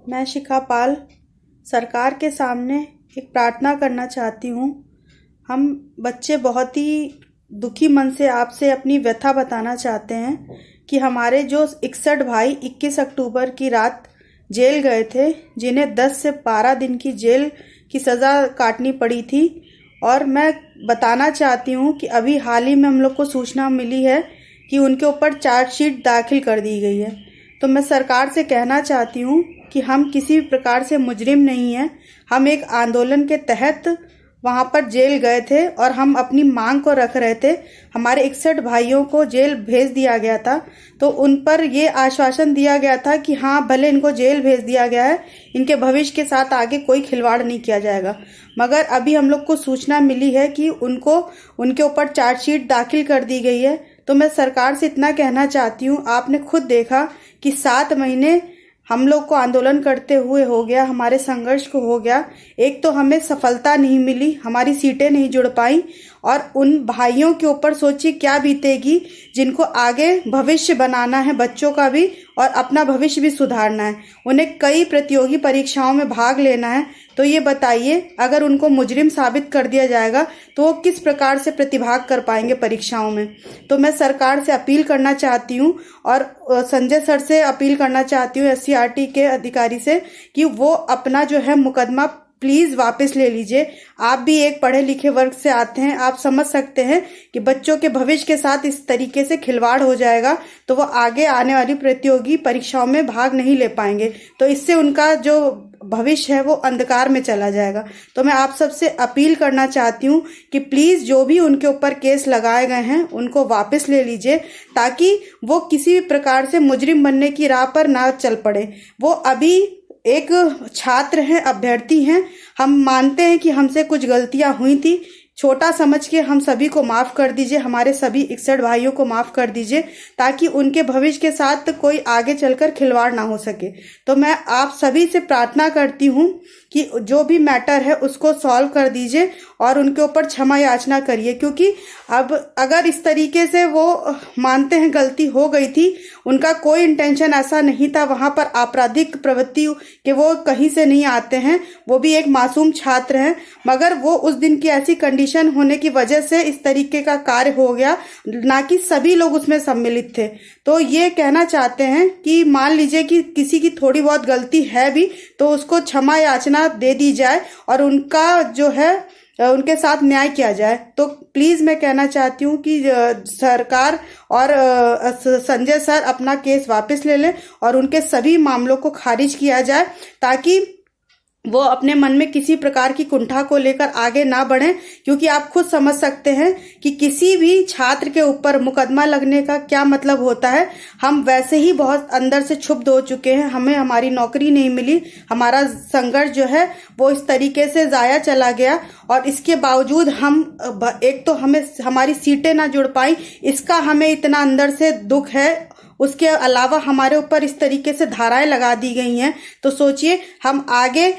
मैं शिखा पाल सरकार के सामने एक प्रार्थना करना चाहती हूँ। हम बच्चे बहुत ही दुखी मन से आपसे अपनी व्यथा बताना चाहते हैं कि हमारे जो 61 भाई 21 अक्टूबर की रात जेल गए थे, जिन्हें 10 से 12 दिन की जेल की सज़ा काटनी पड़ी थी। और मैं बताना चाहती हूँ कि अभी हाल ही में हम लोग को सूचना मिली है कि उनके ऊपर चार्जशीट दाखिल कर दी गई है। तो मैं सरकार से कहना चाहती हूँ कि हम किसी भी प्रकार से मुजरिम नहीं हैं। हम एक आंदोलन के तहत वहाँ पर जेल गए थे और हम अपनी मांग को रख रहे थे। हमारे 61 भाइयों को जेल भेज दिया गया था, तो उन पर ये आश्वासन दिया गया था कि हाँ, भले इनको जेल भेज दिया गया है, इनके भविष्य के साथ आगे कोई खिलवाड़ नहीं किया जाएगा। मगर अभी हम लोग को सूचना मिली है कि उनके ऊपर चार्जशीट दाखिल कर दी गई है। तो मैं सरकार से इतना कहना चाहती हूँ, आपने खुद देखा कि 7 महीने हम लोग को आंदोलन करते हुए हो गया, हमारे संघर्ष को हो गया। एक तो हमें सफलता नहीं मिली, हमारी सीटें नहीं जुड़ पाई, और उन भाइयों के ऊपर सोचिए क्या बीतेगी जिनको आगे भविष्य बनाना है, बच्चों का भी और अपना भविष्य भी सुधारना है। उन्हें कई प्रतियोगी परीक्षाओं में भाग लेना है। तो ये बताइए, अगर उनको मुजरिम साबित कर दिया जाएगा तो वो किस प्रकार से प्रतिभाग कर पाएंगे परीक्षाओं में। तो मैं सरकार से अपील करना चाहती हूँ और संजय सर से अपील करना चाहती हूँ, SCRT के अधिकारी से, कि वो अपना जो है मुकदमा प्लीज वापस ले लीजिए। आप भी एक पढ़े लिखे वर्ग से आते हैं, आप समझ सकते हैं कि बच्चों के भविष्य के साथ इस तरीके से खिलवाड़ हो जाएगा तो वो आगे आने वाली प्रतियोगी परीक्षाओं में भाग नहीं ले पाएंगे। तो इससे उनका जो भविष्य है वो अंधकार में चला जाएगा। तो मैं आप सबसे अपील करना चाहती हूँ कि प्लीज जो भी उनके ऊपर केस लगाए गए हैं उनको वापस ले लीजिए, ताकि वो किसी भी प्रकार से मुजरिम बनने की राह पर ना चल पड़े। वो अभी एक छात्र हैं, अभ्यर्थी हैं। हम मानते हैं कि हमसे कुछ गलतियां हुई थी, छोटा समझ के हम सभी को माफ कर दीजिए, हमारे सभी 61 भाइयों को माफ कर दीजिए, ताकि उनके भविष्य के साथ कोई आगे चलकर खिलवाड़ ना हो सके। तो मैं आप सभी से प्रार्थना करती हूँ कि जो भी मैटर है उसको सॉल्व कर दीजिए और उनके ऊपर क्षमा याचना करिए, क्योंकि अब अगर इस तरीके से वो मानते हैं गलती हो गई थी, उनका कोई इंटेंशन ऐसा नहीं था, वहां पर आपराधिक प्रवृत्ति के वो कहीं से नहीं आते हैं, वो भी एक मासूम छात्र हैं, मगर वो उस दिन की ऐसी कंडीशन होने की वजह से इस तरीके का कार्य हो गया, ना कि सभी लोग उसमें सम्मिलित थे। तो ये कहना चाहते हैं कि मान लीजिए कि किसी की थोड़ी बहुत गलती है भी तो उसको क्षमा याचना दे दी जाए और उनका जो है उनके साथ न्याय किया जाए। तो प्लीज मैं कहना चाहती हूँ कि सरकार और संजय सर अपना केस वापस ले लें और उनके सभी मामलों को खारिज किया जाए, ताकि वो अपने मन में किसी प्रकार की कुंठा को लेकर आगे ना बढ़ें। क्योंकि आप खुद समझ सकते हैं कि किसी भी छात्र के ऊपर मुकदमा लगने का क्या मतलब होता है। हम वैसे ही बहुत अंदर से क्षुब्ध हो चुके हैं, हमें हमारी नौकरी नहीं मिली, हमारा संघर्ष जो है वो इस तरीके से जाया चला गया, और इसके बावजूद हम एक तो हमें हमारी सीटें ना जुड़ पाई, इसका हमें इतना अंदर से दुख है। उसके अलावा हमारे ऊपर इस तरीके से धाराएं लगा दी गई हैं। तो सोचिए हम आगे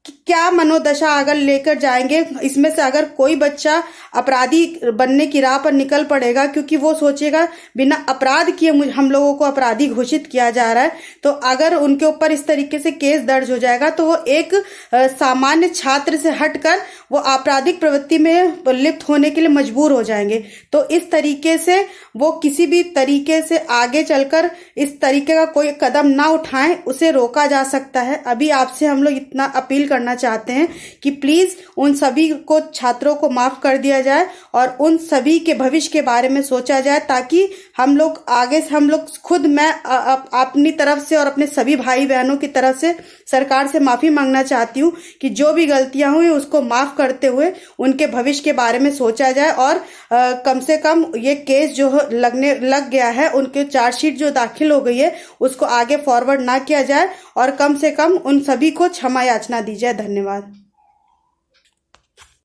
क्या मनोदशा अगर लेकर जाएंगे। इसमें से अगर कोई बच्चा अपराधी बनने की राह पर निकल पड़ेगा, क्योंकि वो सोचेगा बिना अपराध किए हम लोगों को अपराधी घोषित किया जा रहा है, तो अगर उनके ऊपर इस तरीके से केस दर्ज हो जाएगा तो वो एक सामान्य छात्र से हटकर वो आपराधिक प्रवृत्ति में लिप्त होने के लिए मजबूर हो जाएंगे। तो इस तरीके से वो किसी भी तरीके से आगे चलकर इस तरीके का कोई कदम ना उठाएं, उसे रोका जा सकता है। अभी आपसे हम लोग इतना अपील करना चाहते हैं कि प्लीज उन सभी को छात्रों को माफ कर दिया जाए और उन सभी के भविष्य के बारे में सोचा जाए, ताकि हम लोग आगे से हम लोग खुद, मैं अपनी तरफ से और अपने सभी भाई बहनों की तरफ से सरकार से माफी मांगना चाहती हूँ कि जो भी गलतियां हुई उसको माफ करते हुए उनके भविष्य के बारे में सोचा जाए, और कम से कम ये केस जो लग गया है, उनके चार्जशीट जो दाखिल हो गई है उसको आगे फॉरवर्ड ना किया जाए, और कम से कम उन सभी को क्षमा याचना दी जाए। धन्यवाद।